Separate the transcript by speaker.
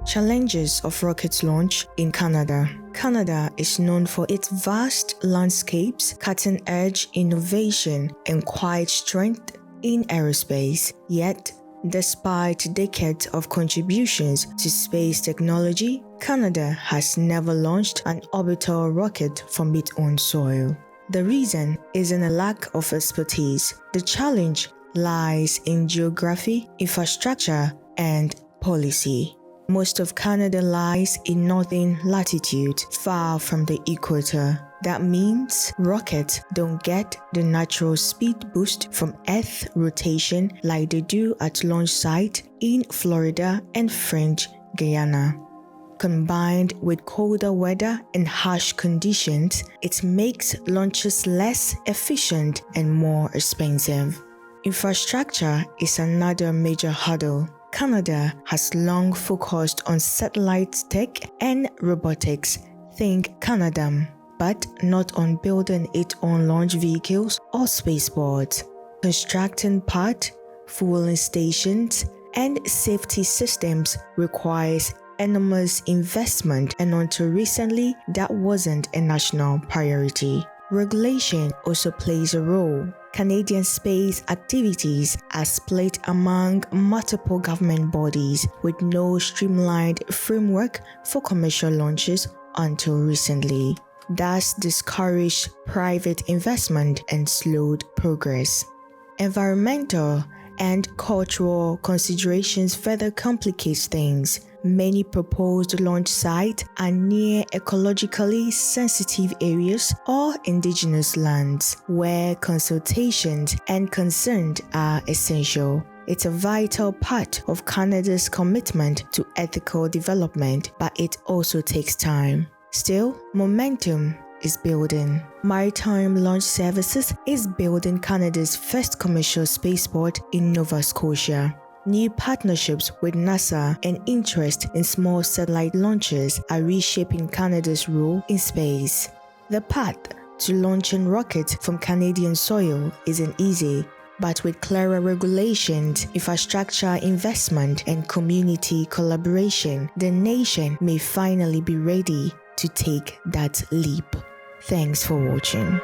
Speaker 1: Challenges of rocket launch in Canada. Canada is known for its vast landscapes, cutting-edge innovation, and quiet strength in aerospace. Yet, despite decades of contributions to space technology, Canada has never launched an orbital rocket from its own soil. The reason isn't a lack of expertise. The challenge lies in geography, infrastructure, and policy. Most of Canada lies in northern latitude, far from the equator. That means rockets don't get the natural speed boost from Earth rotation like they do at launch site in Florida and French Guiana. Combined with colder weather and harsh conditions, it makes launches less efficient and more expensive. Infrastructure is another major hurdle. Canada has long focused on satellite tech and robotics, think Canadam, but not on building its own launch vehicles or spaceports. Constructing part, fueling stations, and safety systems requires enormous investment, and until recently, that wasn't a national priority. Regulation also plays a role. Canadian space activities are split among multiple government bodies with no streamlined framework for commercial launches until recently. That's discouraged private investment and slowed progress. Environmental and cultural considerations further complicate things. Many proposed launch sites are near ecologically sensitive areas or indigenous lands, where consultations and consent are essential. It's a vital part of Canada's commitment to ethical development, but it also takes time. Still, momentum is building. Maritime Launch Services is building Canada's first commercial spaceport in Nova Scotia. New partnerships with NASA and interest in small satellite launches are reshaping Canada's role in space. The path to launching rockets from Canadian soil isn't easy, but with clearer regulations, infrastructure investment, and community collaboration, the nation may finally be ready to take that leap. Thanks for watching.